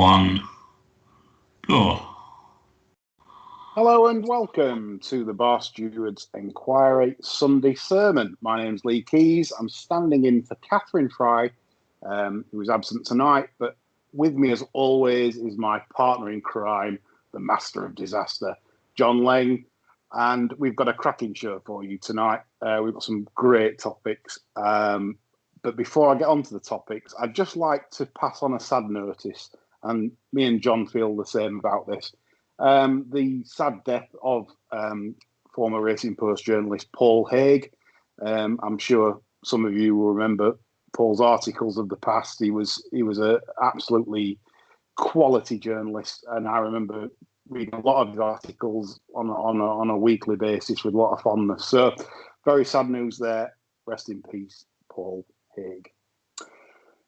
One, go. Hello and welcome to the Bar Stewards Enquiry Sunday Sermon. My name's Lee Keys. I'm standing in for Catherine Fry, who is absent tonight, but with me as always is my partner in crime, the master of disaster, John Lang. And we've got a cracking show for you tonight. We've got some great topics. But before I get on to the topics, I'd just like to pass on a sad notice, and me and John feel the same about this. The sad death of former Racing Post journalist Paul Haig. I'm sure some of you will remember Paul's articles of the past. He was a absolutely quality journalist, and I remember reading a lot of his articles on a weekly basis with a lot of fondness. So, very sad news there. Rest in peace, Paul Haig.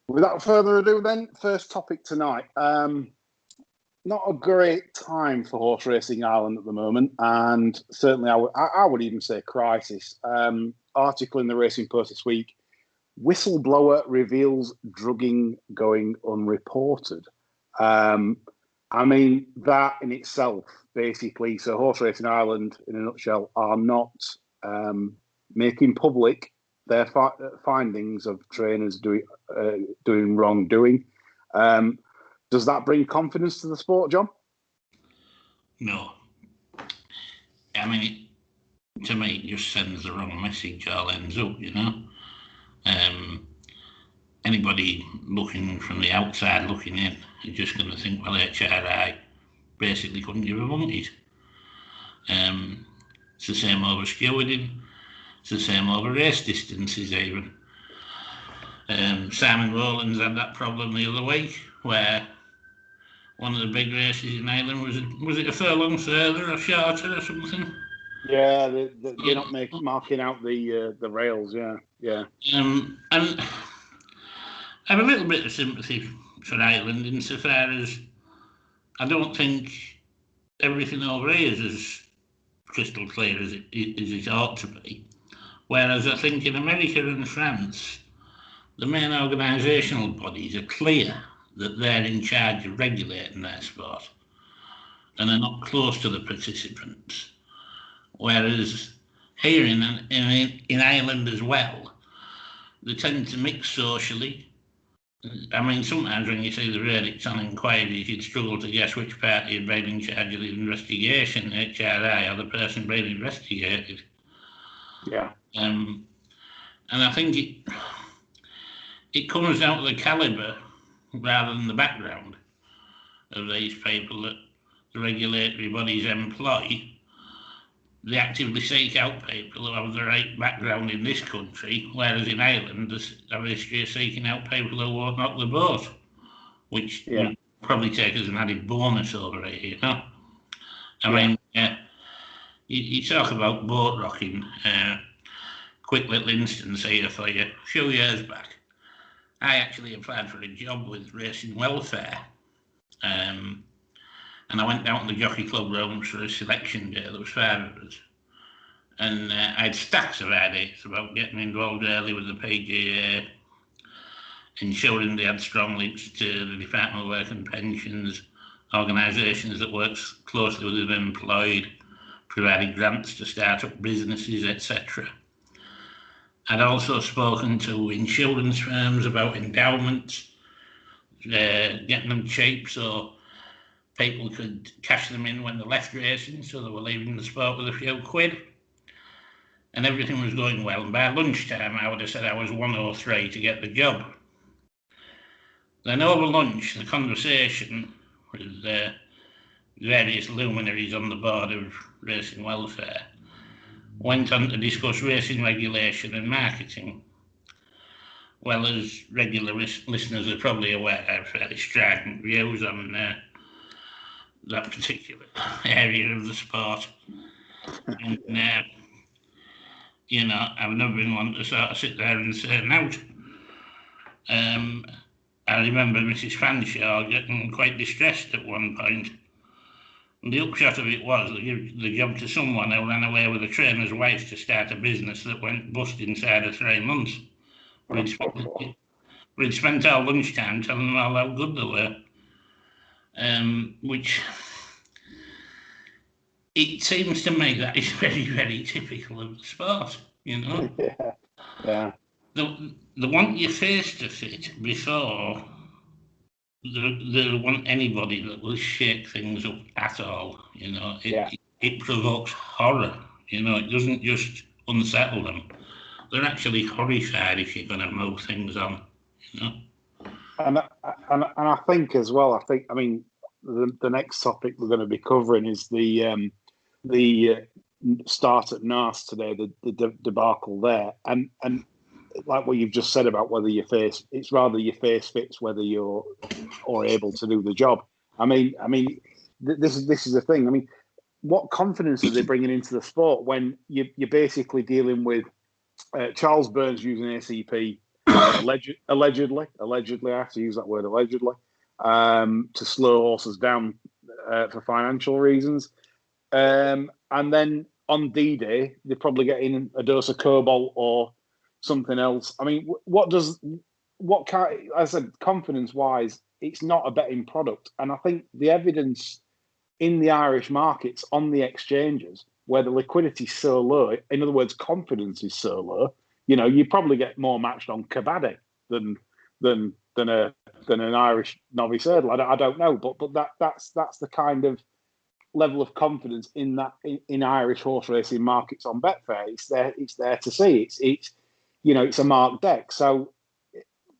Without further ado, then, first topic tonight. Not a great time for horse racing Ireland at the moment, and certainly I would even say crisis. Article in the Racing Post this week: whistleblower reveals drugging going unreported. I mean, that in itself, basically, so horse racing Ireland, in a nutshell, are not making public their findings of trainers doing wrongdoing. Does that bring confidence to the sport, John? No. I mean, to me, it just sends the wrong message all ends up, you know. Anybody looking from the outside looking in is just going to think, well, HRI basically couldn't give a monkeys. It's the same over stewarding. It's the same over race distances even. Simon Rowlands had that problem the other week where one of the big races in Ireland was it a furlong further or shorter or something? Yeah, they're not marking out the rails. Yeah. And I have a little bit of sympathy for Ireland insofar as I don't think everything over here is as crystal clear as it ought to be. Whereas I think in America and France, the main organisational bodies are clear that they're in charge of regulating their sport and are not close to the participants. Whereas here in Ireland as well, they tend to mix socially. I mean, sometimes when you see the verdicts on inquiries, you'd struggle to guess which party had been in charge of the investigation, HRI or the person being investigated. Yeah. And I think it comes down to the calibre rather than the background of these people that the regulatory bodies employ. They actively seek out people who have the right background in this country, whereas in Ireland they have a history of seeking out people who won't knock the boat, which would probably take as an added bonus over here, you know? I mean, you talk about boat rocking. Quick little instance here for you. A few years back, I actually applied for a job with Racing Welfare, and I went down to the Jockey Club rooms for a selection day. There was 5 of us, and I had stacks of ideas about getting involved early with the PGA, ensuring they had strong links to the Department of Work and Pensions, organisations that works closely with the employed, providing grants to start up businesses, etc. I'd also spoken to insurance firms about endowments, getting them cheap so people could cash them in when they left racing, so they were leaving the sport with a few quid. And everything was going well. And by lunchtime, I would have said I was 103 to get the job. Then over lunch, the conversation with various luminaries on the board of Racing Welfare went on to discuss racing regulation and marketing. Well, as regular listeners are probably aware, I have fairly strident views on that particular area of the sport. And, you know, I've never been one to sort of sit there and say out. I remember Mrs. Fanshawe getting quite distressed at one point. And the upshot of it was they gave the job to someone who ran away with a trainer's wife to start a business that went bust inside of 3 months. We'd spent our lunchtime telling them all how good they were. which it seems to me that is very, very typical of the sport, you know. Yeah. They want your face to fit before they want anybody that will shake things up at all, you know. It provokes horror, you know. It doesn't just unsettle them. They're actually horrified if you're going to move things on, you know. And I think as well. I mean, the next topic we're going to be covering is the start at Naas today, the debacle there, and like what you've just said about whether your face, it's rather your face fits whether you're or able to do the job. I mean, this is the thing. I mean, what confidence are they bringing into the sport when you're basically dealing with Charles Burns using ACP allegedly, I have to use that word allegedly, to slow horses down for financial reasons. And then on D-Day, they're probably getting a dose of cobalt or something else. I mean, I said, confidence-wise, it's not a betting product. And I think the evidence in the Irish markets on the exchanges, where the liquidity is so low, in other words, confidence is so low, you know, you probably get more matched on Kabaddi than an Irish novice hurdle. I don't know, but that's the kind of level of confidence in Irish horse racing markets on Betfair. It's there to see. It's you know, it's a marked deck. So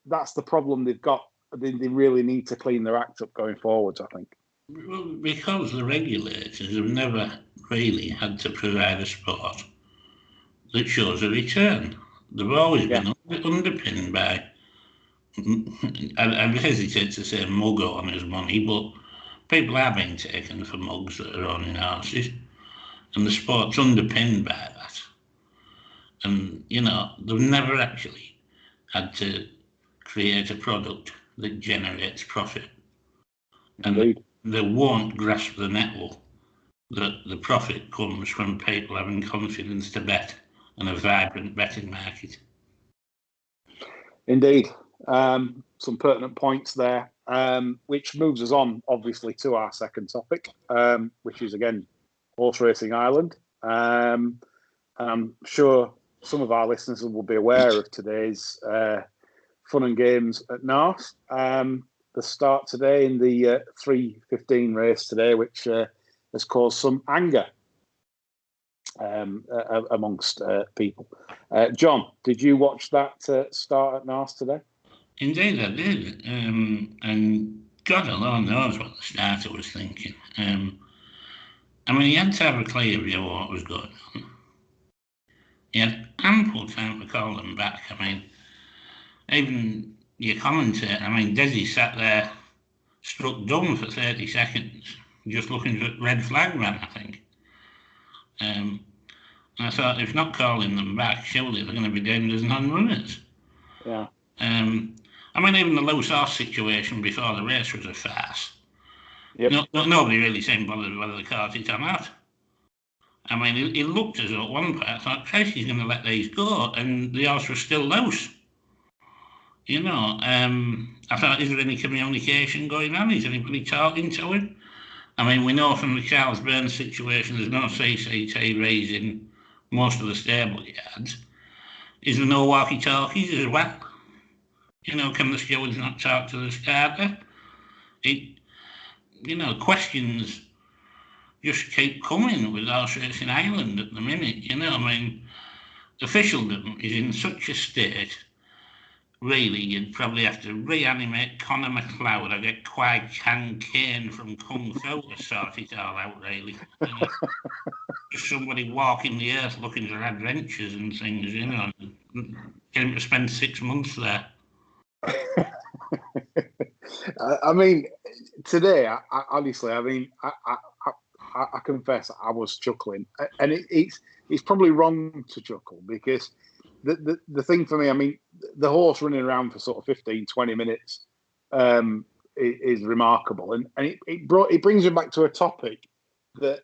that's the problem they've got. They really need to clean their act up going forwards, I think. Well, because the regulators have never really had to provide a sport that shows a return. They've always been underpinned by, I hesitate to say mug owners' money, but people are being taken for mugs that are owning horses, and the sport's underpinned by that. And, you know, they've never actually had to create a product that generates profit. Indeed. And they won't grasp the nettle that the profit comes from people having confidence to bet and a vibrant betting market. Indeed. Some pertinent points there, which moves us on, obviously, to our second topic, which is, again, Horse Racing Ireland. And I'm sure some of our listeners will be aware of today's fun and games at Naas. The start today in the 3:15 race today, which has caused some anger amongst people. John, did you watch that start at Naas today? Indeed, I did. And God alone knows what the starter was thinking. I mean, he had to have a clear view of what was going on. He had ample time to call them back. I mean, even your commentator, I mean, Desi sat there struck dumb for 30 seconds, just looking at red flag man, I think. And I thought, if not calling them back, surely they're going to be deemed as non-runners. Yeah. I mean, even the loose horse situation before the race was a farce. Yep. Nobody really seemed bothered whether they caught it or not. I mean, it looked as though at one point I thought, Christ, he's going to let these go, and the horse was still loose. You know, I thought, is there any communication going on? Is anybody talking to him? I mean, we know from the Charles Burns situation there's no CCT raising most of the stable yards. Is there no walkie-talkies as well? You know, can the stewards not talk to the starter? Questions just keep coming with Horse Racing Ireland at the minute. You know, I mean, officialdom is in such a state. Really, you'd probably have to reanimate Conor McLeod or get Kwai Chang Kane from Kung Fu to sort it all out, really. You know? Just somebody walking the earth looking for adventures and things, you know, and get him to spend 6 months there. I mean, today, I honestly, I mean, I confess I was chuckling, and it's probably wrong to chuckle because the thing for me, I mean, the horse running around for sort of 15, 20 minutes is remarkable, and it brings me back to a topic that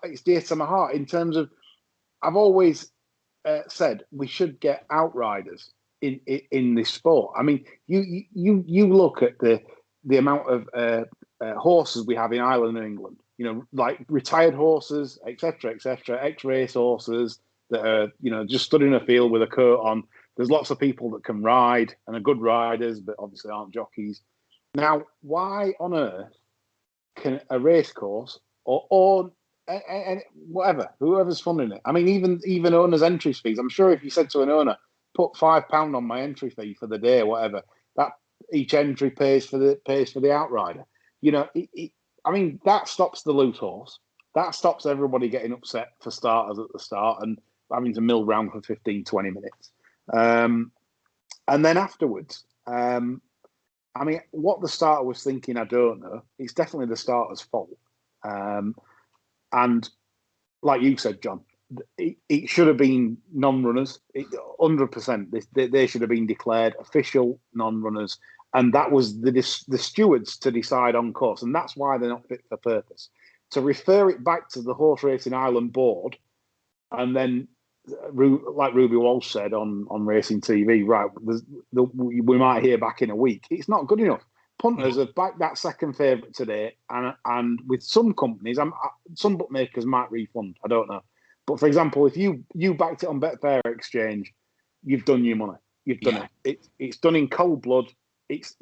it's dear to my heart in terms of I've always said we should get outriders in this sport. I mean, you look at the amount of horses we have in Ireland and England. You know, like retired horses, etc., etc., ex-race horses that are, you know, just stood in a field with a coat on. There's lots of people that can ride and are good riders, but obviously aren't jockeys. Now, why on earth can a race course or whatever, whoever's funding it? I mean, even owners' entry fees. I'm sure if you said to an owner, put £5 on my entry fee for the day, whatever, that each entry pays for the outrider. You know, I mean, that stops the loose horse. That stops everybody getting upset for starters at the start and having to mill round for 15, 20 minutes. And then afterwards, I mean, what the starter was thinking, I don't know. It's definitely the starter's fault. And like you said, John, it should have been non-runners. 100%. They should have been declared official non-runners. And that was the stewards to decide on course. And that's why they're not fit for purpose. To refer it back to the Horse Racing Ireland board, and then, like Ruby Walsh said on Racing TV, right, we might hear back in a week. It's not good enough. Punters have backed that second favourite today, and with some companies, some bookmakers might refund. I don't know. But for example, if you backed it on Betfair Exchange, you've done your money. You've done it. It's done in cold blood.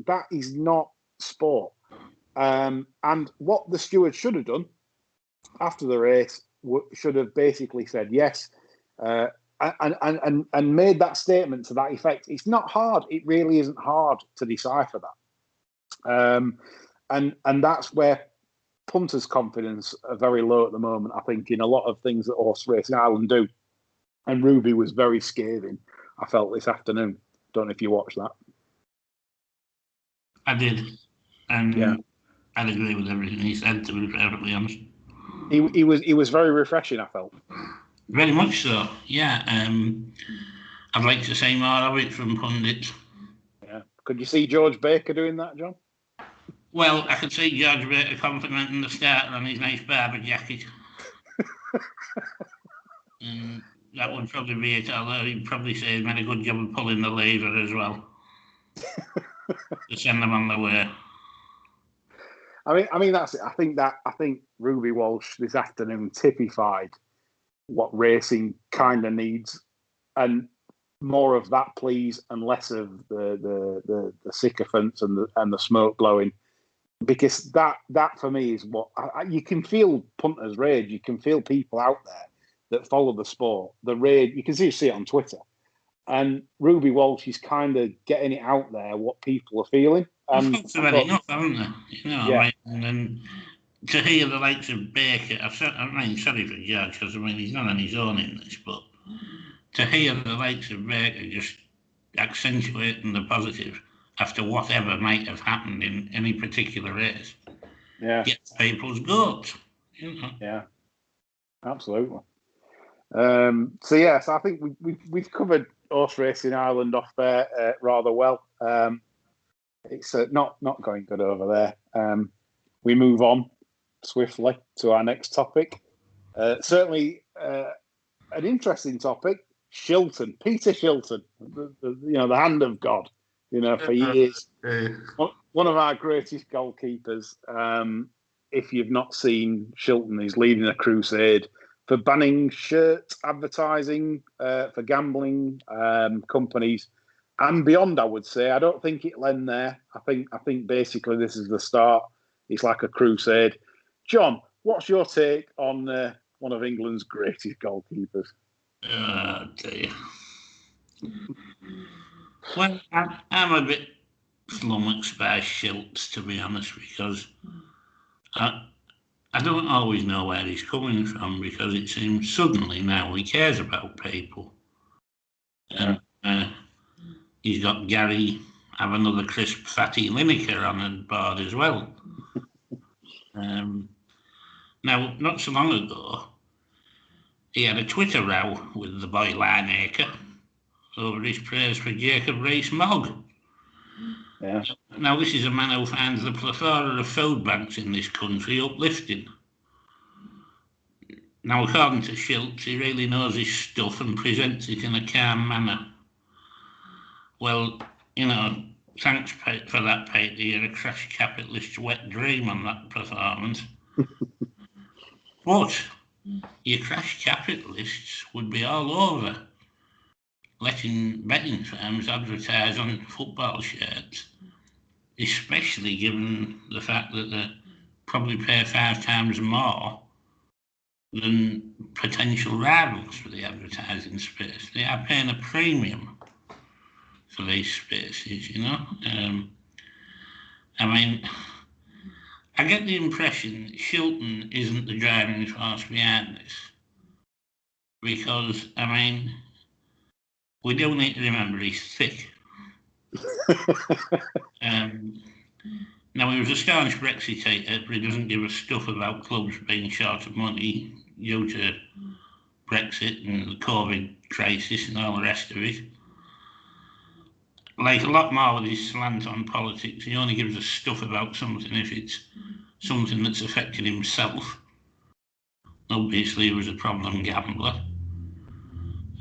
That is not sport. And what the steward should have done after the race should have basically said yes, and made that statement to that effect. It's not hard. It really isn't hard to decipher that. And that's where punters' confidence are very low at the moment, I think, in a lot of things that Horse Racing Ireland do. And Ruby was very scathing, I felt, this afternoon. Don't know if you watched that. I did. And I'd agree with everything he said, to be perfectly honest. He was very refreshing, I felt. Very much so, yeah. I'd like to say more of it from pundits. Yeah. Could you see George Baker doing that, John? Well, I could see George Baker complimenting the starter on his nice barber jacket. That would probably be it, although he'd probably say he made a good job of pulling the lever as well. To send them on their way. I mean that's it. I think Ruby Walsh this afternoon typified what racing kind of needs, and more of that, please, and less of the sycophants and the smoke blowing, because that for me is what you can feel punters' rage. You can feel people out there that follow the sport, the rage. You can see it on Twitter. And Ruby Walsh is kind of getting it out there, what people are feeling. They've had enough, haven't they? You know, yeah. Like, and then to hear the likes of Baker, sorry for George, because I mean he's not on his own in this, but to hear the likes of Baker just accentuating the positive after whatever might have happened in any particular race, gets people's goats. You know? Yeah, absolutely. So I think we've covered Horse Racing Ireland off there rather well. It's not going good over there. We move on swiftly to our next topic. Certainly an interesting topic. Shilton, Peter Shilton, the hand of God. You know, for years, one of our greatest goalkeepers. If you've not seen Shilton, he's leading a crusade for banning shirt advertising for gambling companies and beyond. I would say I don't think it'll end there. I think basically this is the start. It's like a crusade. John, what's your take on one of England's greatest goalkeepers? Dear. Well, I'm a bit flummoxed by Shilts, to be honest, because I don't always know where he's coming from, because it seems suddenly now he cares about people. And he's got Gary, have another crisp, fatty Lineker on board as well. Now, not so long ago, he had a Twitter row with the boy Lineker over his praise for Jacob Rees-Mogg. Yeah. Now, this is a man who finds the plethora of food banks in this country uplifting. Now, according to Shilts, he really knows his stuff and presents it in a calm manner. Well, you know, thanks for that, Peter. You're a crash capitalist's wet dream on that performance. But your crash capitalists would be all over letting betting firms advertise on football shirts, especially given the fact that they probably pay 5 times more than potential rivals for the advertising space. They are paying a premium for these spaces, you know. I mean, I get the impression Shilton isn't the driving force behind this, because, I mean, we do need to remember he's thick. Now, he was a staunch Brexiteer, but he doesn't give a stuff about clubs being short of money due to Brexit and the COVID crisis and all the rest of it. Like a lot more with his slant on politics, he only gives a stuff about something if it's something that's affected himself. Obviously, he was a problem gambler.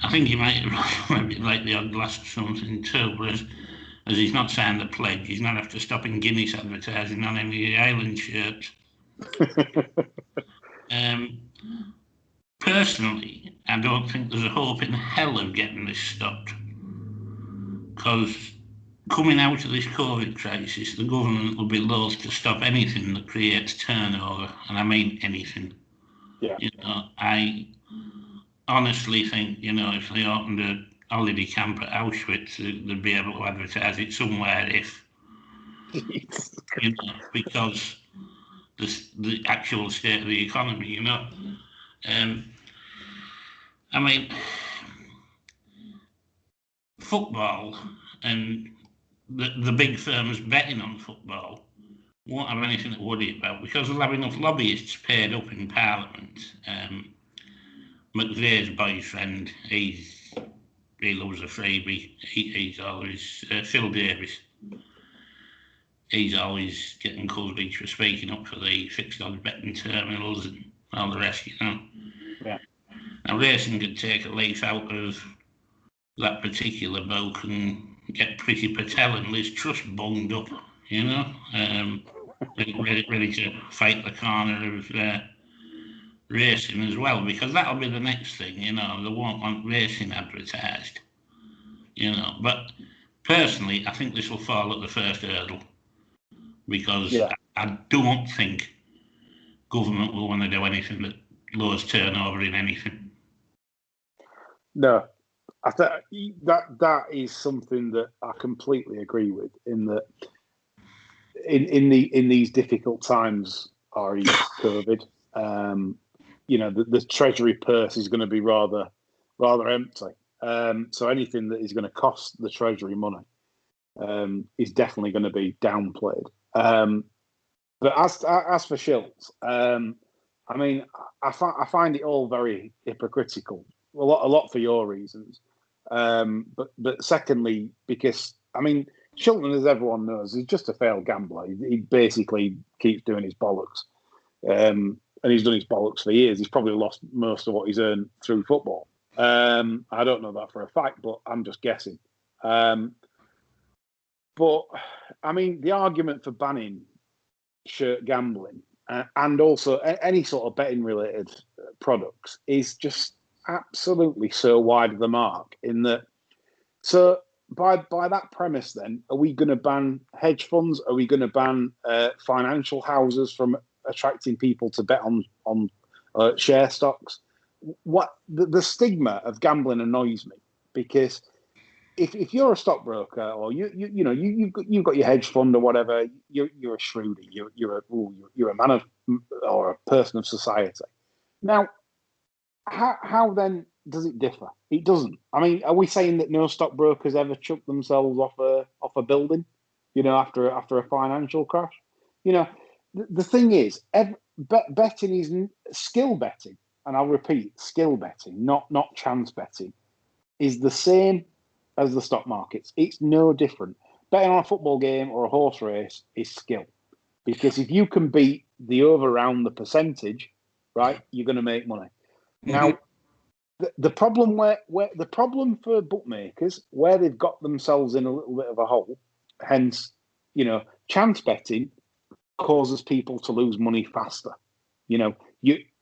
I think he might maybe like the odd glass of something too, but as he's not signed the pledge, he's not have to stop in Guinness advertising on any of the island shirts. Personally, I don't think there's a hope in hell of getting this stopped, because coming out of this COVID crisis, the government will be loath to stop anything that creates turnover, and I mean anything. Yeah. You know, I honestly think, you know, if they opened a holiday camp at Auschwitz, they'd be able to advertise it somewhere if, you know, because the actual state of the economy, you know. I mean, football and the big firms betting on football won't have anything to worry about, because they'll have enough lobbyists paid up in Parliament. McVeigh's boyfriend, he loves a freebie. He's always Phil Davis. He's always getting coverage for speaking up for the fixed odds betting terminals and all the rest, you know. Yeah. Now, racing could take a leaf out of that particular book and get Priti Patel and Liz Truss bunged up, you know, ready to fight the corner of racing as well, because that'll be the next thing, you know. They won't want racing advertised, you know. But personally, I think this will fall at the first hurdle, because I don't think government will want to do anything that lowers turnover in anything. No, I think that is something that I completely agree with. In that, in these difficult times, re COVID, you know, the Treasury purse is going to be rather empty. So anything that is going to cost the Treasury money is definitely going to be downplayed. But as for Shilts, I mean, I find it all very hypocritical. A lot for your reasons, but secondly, because I mean, Shilton, as everyone knows, is just a failed gambler. He basically keeps doing his bollocks, and he's done his bollocks for years. He's probably lost most of what he's earned through football. I don't know that for a fact, but I'm just guessing. But I mean, the argument for banning shirt gambling and also any sort of betting related products is just absolutely so wide of the mark. In that, so by that premise, then are we going to ban hedge funds? Are we going to ban financial houses from attracting people to bet on share stocks? What the stigma of gambling annoys me, because if you're a stockbroker or you've got your hedge fund or whatever, you're a shrewdy, you're a man of or a person of society. Now, how then does it differ? It doesn't. I mean, are we saying that no stockbrokers ever chuck themselves off a building, you know, after a financial crash? You know, the thing is, betting is skill betting, and I'll repeat, skill betting, not chance betting, is the same as the stock markets. It's no different. Betting on a football game or a horse race is skill, because if you can beat the over around the percentage, right, you're going to make money. Now, the problem the problem for bookmakers, where they've got themselves in a little bit of a hole, hence, chance betting causes people to lose money faster.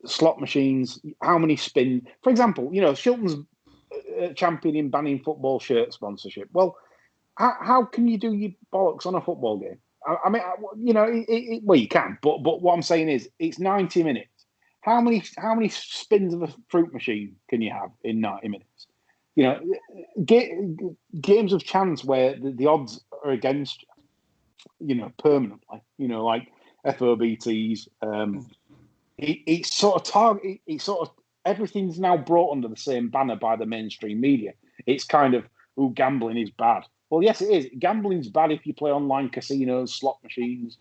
Slot machines, how many spin? For example, Shilton's champion in banning football shirt sponsorship. Well, how can you do your bollocks on a football game? I mean, well, you can, but what I'm saying is, it's 90 minutes. How many spins of a fruit machine can you have in 90 minutes? Games of chance where the odds are against permanently. Like FOBTs. It's sort of target. It's sort of everything's now brought under the same banner by the mainstream media. It's kind of, gambling is bad. Well, yes, it is. Gambling's bad if you play online casinos, slot machines,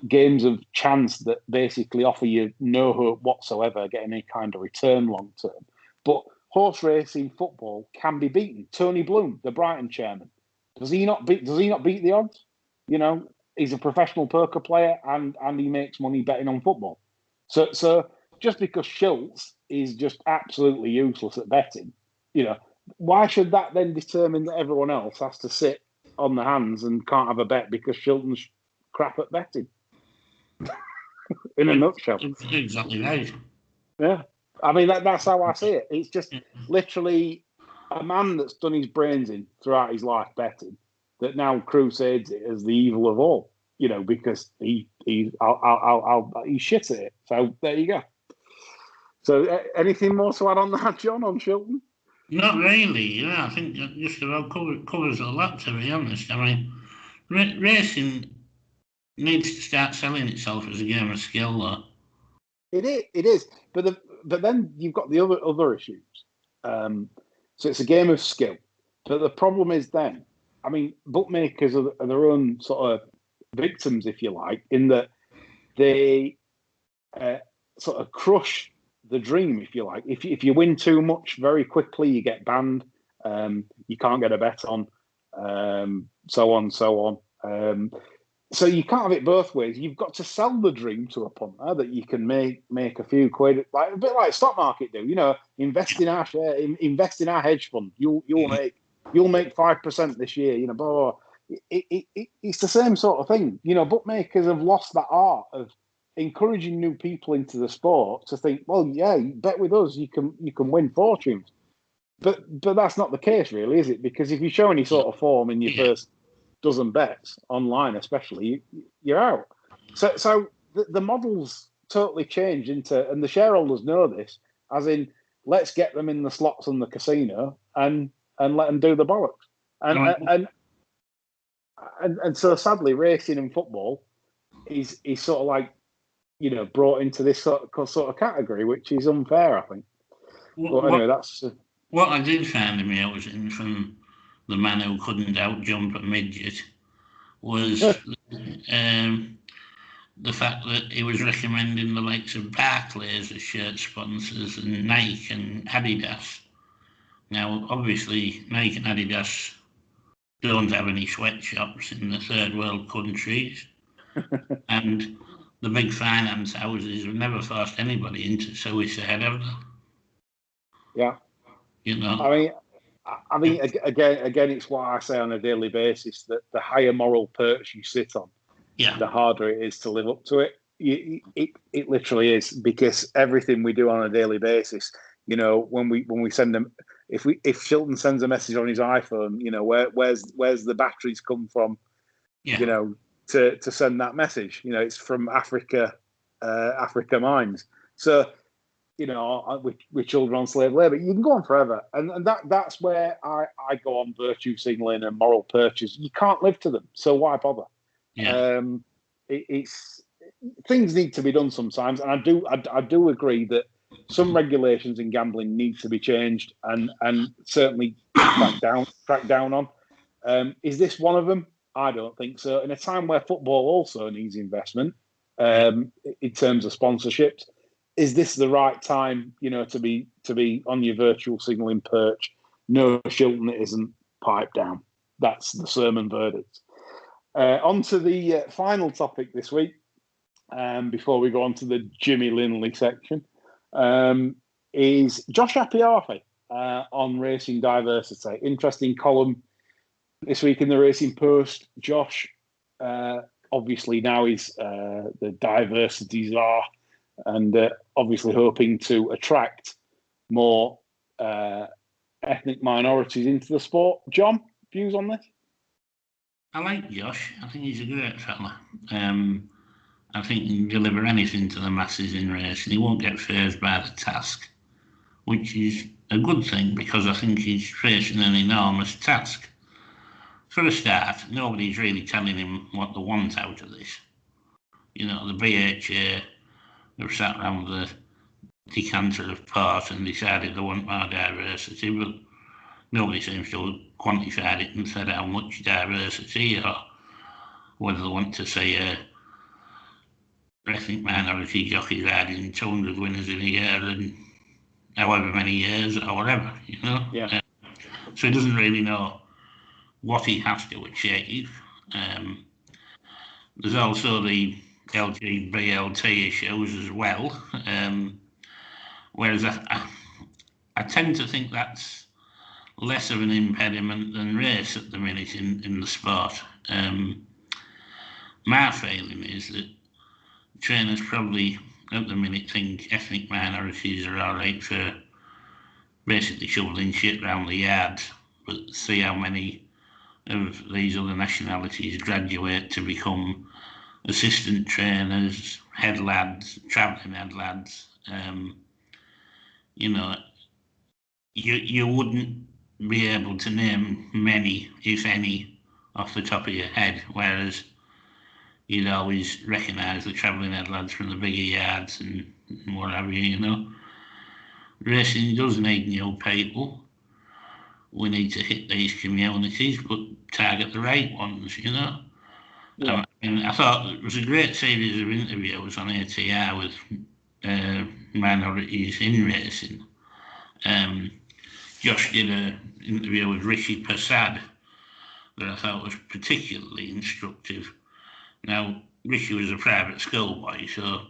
games of chance that basically offer you no hope whatsoever getting any kind of return long term. But horse racing football can be beaten. Tony Bloom, the Brighton chairman, does he not beat the odds? He's a professional poker player and he makes money betting on football. So just because Schultz is just absolutely useless at betting, why should that then determine that everyone else has to sit on the hands and can't have a bet because Shilton's crap at betting? In a nutshell. Exactly right. Yeah. I mean, that's how I see it. It's just literally a man that's done his brains in throughout his life betting that now crusades it as the evil of all, because he's shit at it. So there you go. So anything more to add on that, John, on Shilton? Not really. I think that just about covers a lot, to be honest. I mean, racing needs to start selling itself as a game of skill, though. It is. But then you've got the other issues. So it's a game of skill. But the problem is then, I mean, bookmakers are their own sort of victims, if you like, in that they sort of crush the dream, if you like. If you win too much very quickly, you get banned. You can't get a bet on, so on. So you can't have it both ways. You've got to sell the dream to a punter that you can make a few quid, like a bit like stock market do. Invest in our share, invest in our hedge fund. You'll make 5% this year. Blah, blah, blah. It's the same sort of thing. Bookmakers have lost that art of encouraging new people into the sport to think, well, yeah, bet with us, you can win fortunes. But that's not the case, really, is it? Because if you show any sort of form in your first dozen bets online, especially, you're out. So the model's totally changed into, and the shareholders know this, as in, let's get them in the slots and the casino and let them do the bollocks. And so sadly, racing and football is sort of like, brought into this sort of category, which is unfair, I think. But anyway, that's what I did find amusing from the man who couldn't outjump a midget was the fact that he was recommending the likes of Barclays as shirt sponsors and Nike and Adidas. Now, obviously, Nike and Adidas don't have any sweatshops in the third world countries, and the big finance houses have never forced anybody into suicide, have they? Yeah. I mean, again, it's what I say on a daily basis, that the higher moral perch you sit on, the harder it is to live up to it. It literally is, because everything we do on a daily basis, when we send them, if Shilton sends a message on his iPhone, where's the batteries come from, to send that message? It's from Africa mines. So, with children on slave labor, you can go on forever, and that's where I go on virtue signaling and moral purchase. You can't live to them, so why bother? It's things need to be done sometimes, and I do agree that some regulations in gambling need to be changed and certainly crack down on. Is this one of them? I don't think so. In a time where football also needs investment, in terms of sponsorships, is this the right time, to be on your virtual signalling perch? No, Shilton, it isn't. Pipe down. That's the sermon verdict. On to the final topic this week, before we go on to the Jimmy Lindley section, is Josh Apiafi on racing diversity. Interesting column This week in the Racing Post, Josh, obviously now is the diversity czar, and obviously hoping to attract more ethnic minorities into the sport. John, views on this? I like Josh. I think he's a great fella. I think he can deliver anything to the masses in racing. He won't get fazed by the task, which is a good thing because I think he's facing an enormous task. For a start, nobody's really telling him what they want out of this. You know, the BHA have sat around the decanter of port and decided they want more diversity, but nobody seems to have quantified it and said how much diversity or whether they want to say ethnic minority jockey riding 200 winners in a year and however many years or whatever, you know? Yeah. So he doesn't really know what he has to achieve. There's also the LGBT issues as well, whereas I tend to think that's less of an impediment than race at the minute in the sport. My feeling is that trainers probably at the minute think ethnic minorities are all right for basically shoveling shit around the yards, but see how many of these other nationalities graduate to become assistant trainers, head lads, travelling head lads. You know, you wouldn't be able to name many, if any, off the top of your head, whereas you'd always recognise the travelling head lads from the bigger yards and what have you, you know. Racing does need new people. We need to hit these communities, but target the right ones, you know. Yeah. I thought it was a great series of interviews on ATR with minorities in racing. Josh did an interview with Rishi Prasad that I thought was particularly instructive. Now, Rishi was a private schoolboy, so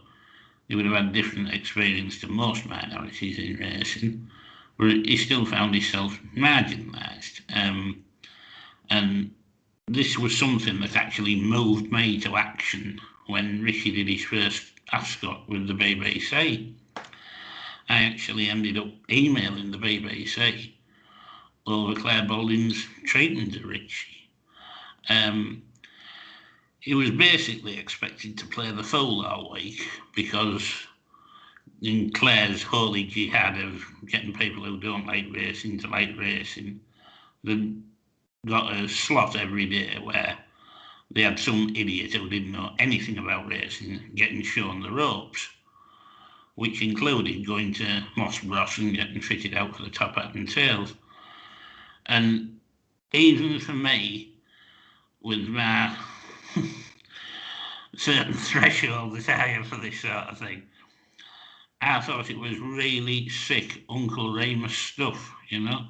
he would have had a different experience to most minorities in racing, but he still found himself marginalised. And this was something that actually moved me to action when Rishi did his first ascot with the BBC. I actually ended up emailing the BBC over Claire Balding's treatment of Richie. He was basically expected to play the fool all week because in Claire's holy jihad of getting people who don't like racing to like racing, they'd got a slot every day where they had some idiot who didn't know anything about racing getting shown the ropes, which included going to Moss Bros and getting fitted out for the top hat and tails. And even for me, with my certain threshold that I have for this sort of thing, I thought it was really sick Uncle Remus stuff, you know?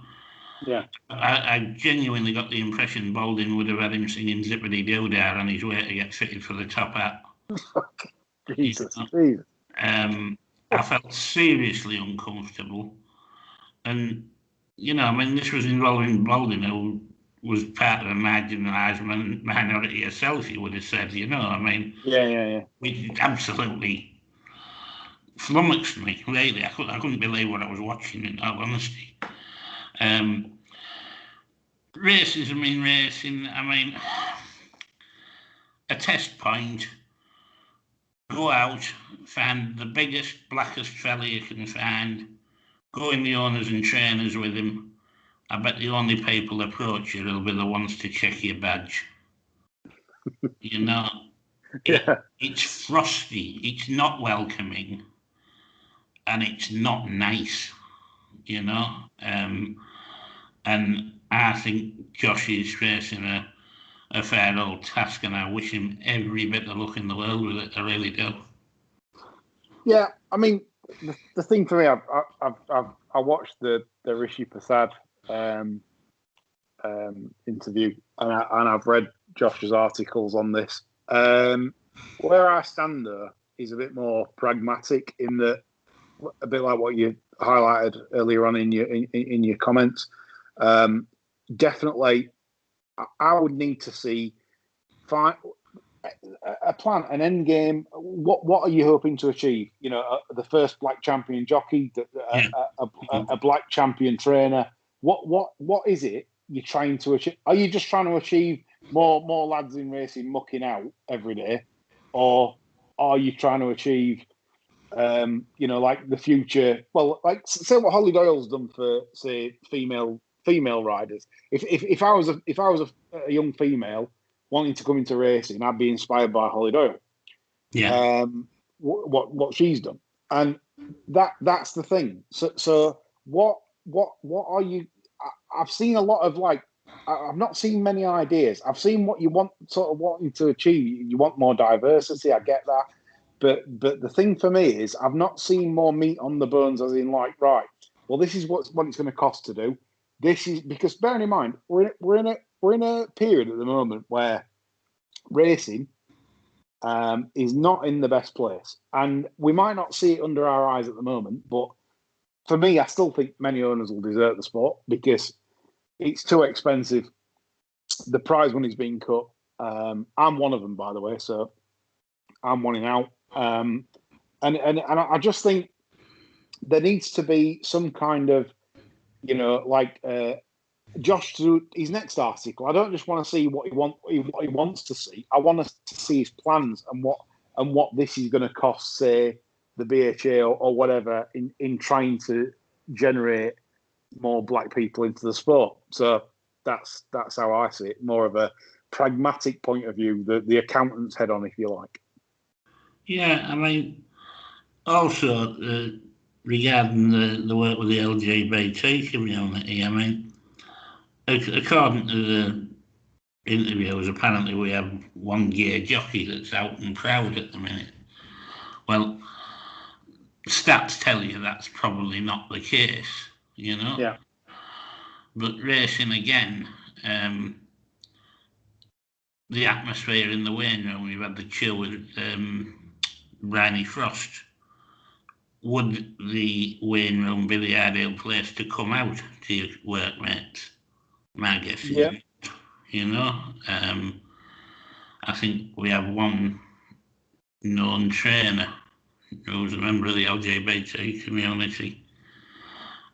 Yeah. I genuinely got the impression Balding would have had him singing Zippity Doo Dah on his way to get fitted for the top hat. Jesus, you know? Jesus. I felt seriously uncomfortable. And, you know, I mean, this was involving Balding, who was part of a marginalised minority herself, you would have said, you know, I mean. Yeah. Which absolutely flummoxed me, really. I couldn't believe what I was watching, in all honesty. Racism in racing, I mean, a test point, go out, find the biggest, blackest fella you can find, go in the owners and trainers with him. I bet the only people approach you will be the ones to check your badge. You know, it's frosty, it's not welcoming, and it's not nice, you know. And I think Josh is facing a fair old task, and I wish him every bit of luck in the world with it. I really do. Yeah, I mean, the thing for me, I watched the Rishi Prasad interview, and I've read Josh's articles on this. Where I stand though is a bit more pragmatic, in that, a bit like what you highlighted earlier on in your comments. Definitely, I would need to see a plan, an end game. What are you hoping to achieve? You know, the first black champion jockey, a black champion trainer. What is it you're trying to achieve? Are you just trying to achieve more lads in racing mucking out every day, or are you trying to achieve, you know, like the future? Well, like say what Holly Doyle's done for, say, female riders. If I was a young female wanting to come into racing, I'd be inspired by Holly Doyle. Yeah. What she's done, and that's the thing. So what are you? I've seen a lot of, like, I've not seen many ideas. I've seen what you want, sort of wanting to achieve. You want more diversity. I get that, but the thing for me is I've not seen more meat on the bones, as in, like, right, well, this is what it's going to cost to do. This is because, bearing in mind, we're in a period at the moment where racing is not in the best place, and we might not see it under our eyes at the moment. But for me, I still think many owners will desert the sport because it's too expensive. The prize money's being cut. I'm one of them, by the way, so I'm wanting out. And I just think there needs to be some kind of, you know, like Josh, to his next article, I don't just want to see what he wants to see. I want to see his plans and what this is going to cost, say, the BHA or whatever, in trying to generate more black people into the sport. So that's how I see it. More of a pragmatic point of view, the accountant's head on, if you like. Yeah, I mean, also regarding the work with the LGBT community, I mean, according to the interviewers, apparently we have one gay jockey that's out and proud at the minute. Well, stats tell you that's probably not the case, you know? Yeah. But racing again, the atmosphere in the weighing room, we've had the chill with Briny Frost. Would the weighing room be the ideal place to come out to your workmates? My guess is, Yeah. you know. I think we have one known trainer who's a member of the LGBT community.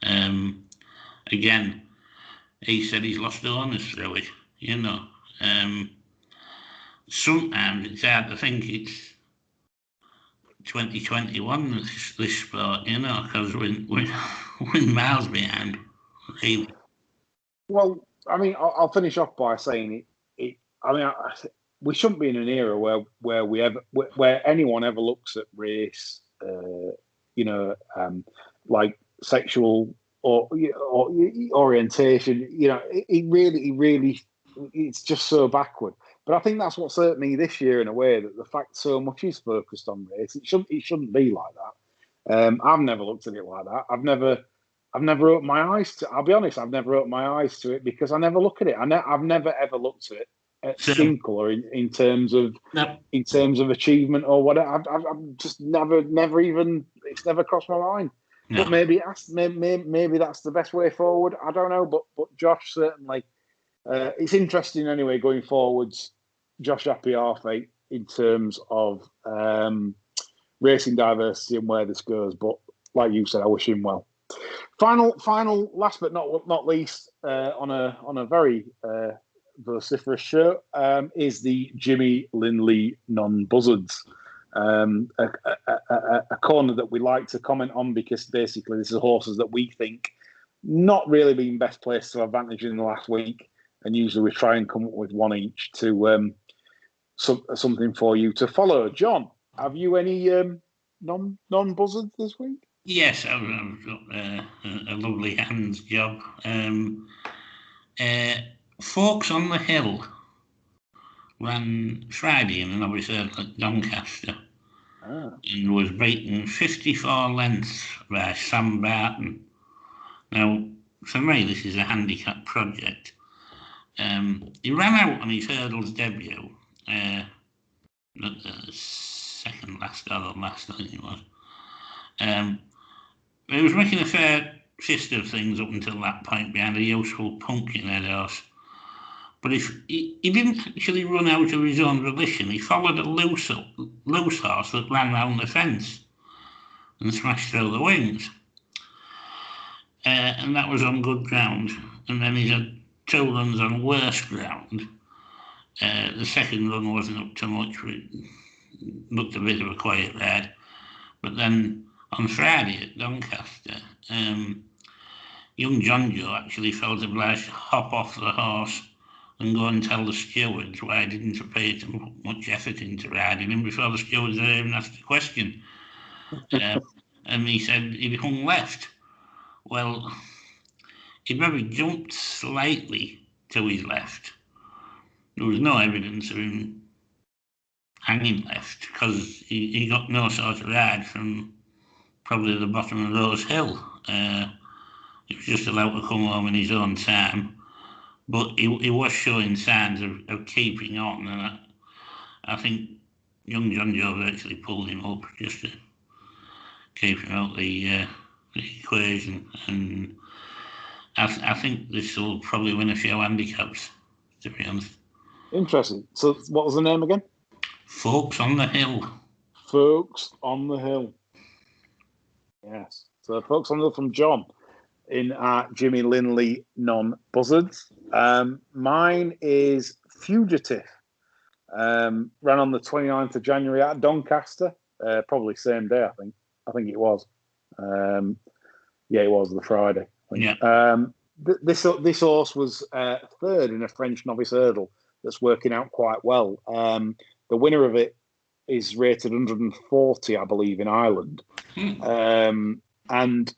Again, he said he's lost owners through it, you know. Sometimes it's hard to think it's 2021, this sport, you know, because we're miles behind, really. Well, I mean, I'll finish off by saying it. I mean, we shouldn't be in an era where anyone ever looks at race, you know, like sexual or orientation. You know, it really, it's just so backward. But I think that's what's hurt me this year, in a way, that the fact so much is focused on race. It shouldn't be like that. I've never looked at it like that. I've never opened my eyes to. I'll be honest. I've never opened my eyes to it because I never look at it. I've never ever looked at it at skin colour in terms of achievement or whatever. I've just never even. It's never crossed my mind. No. But maybe that's the best way forward. I don't know. But Josh, certainly, it's interesting anyway going forwards. Josh Apiafi, in terms of racing diversity and where this goes. But like you said, I wish him well. Final, last but not least, on a very vociferous show, is the Jimmy Lindley non-Buzzards. A corner that we like to comment on because basically this is horses that we think not really been best placed to advantage in the last week, and usually we try and come up with one each to something for you to follow. John, have you any non-Buzzards this week? Yes, I've got a lovely hands job. Folks on the Hill ran Friday in an obvious at Doncaster and was beaten 54 lengths by Sam Barton. Now, for me, this is a handicap project. He ran out on his hurdles debut, not the second last or the last, I think it was. He was making a fair fist of things up until that point behind a useful pumpkinhead horse. But if he didn't actually run out of his own volition, he followed a loose horse that ran round the fence and smashed through the wings. And that was on good ground. And then he had 2 runs on worse ground. The second run wasn't up to much, it looked a bit of a quiet ride. But then on Friday at Doncaster, young John Joe actually felt obliged to hop off the horse and go and tell the stewards why he didn't appear to put much effort into riding him before the stewards had even asked a question. And he said he'd hung left. Well, he'd maybe jumped slightly to his left. There was no evidence of him hanging left because he got no sort of ride from probably the bottom of Rose Hill. He was just allowed to come home in his own time, but he was showing signs of keeping on, and I think young John Joe actually pulled him up just to keep him out the equation, and I think this will probably win a few handicaps, to be honest. Interesting. So what was the name again? Folks on the Hill. Folks on the Hill. Yes. So Folks on the Hill from John in our Jimmy Lindley non-Buzzards. Mine is Fugitive. Ran on the 29th of January at Doncaster. Probably same day, I think. I think it was. Yeah, it was the Friday. Yeah. This horse was third in a French novice hurdle that's working out quite well. The winner of it is rated 140, I believe, in Ireland. And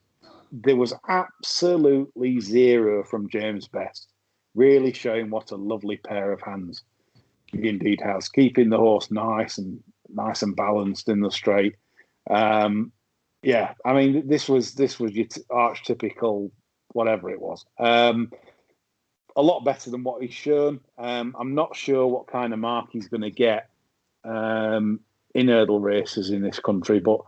there was absolutely zero from James Best, really showing what a lovely pair of hands he indeed has, keeping the horse nice and balanced in the straight. Yeah, I mean, this was your archetypical whatever it was. A lot better than what he's shown. I'm not sure what kind of mark he's going to get in hurdle races in this country, but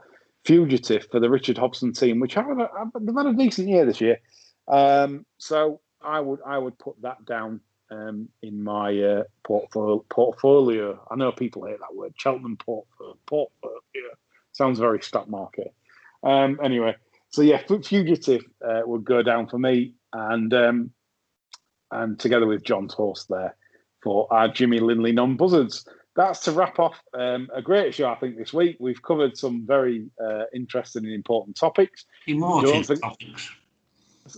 Fugitive for the Richard Hobson team, which they've had a decent year this year. So I would put that down in my portfolio. I know people hate that word, Cheltenham portfolio. Sounds very stock market. Anyway, so yeah, Fugitive would go down for me, and together with John's horse there for our Jimmy Lindley non-Buzzards. That's to wrap off a great show, I think, this week. We've covered some very interesting and important topics. Important topics.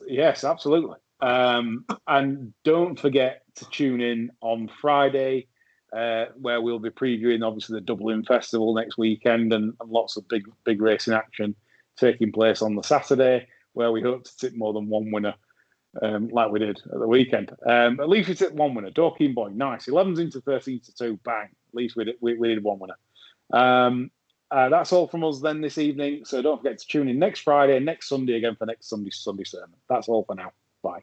Yes, absolutely. And don't forget to tune in on Friday, where we'll be previewing, obviously, the Dublin Festival next weekend and lots of big racing action taking place on the Saturday, where we hope to tip more than one winner. Like we did at the weekend. At least we took one winner. Dorking Boy, nice. 11's into 13 to 2, bang. At least we did one winner. That's all from us then this evening. So don't forget to tune in next Friday, next Sunday again for next Sunday's Sunday sermon. That's all for now. Bye.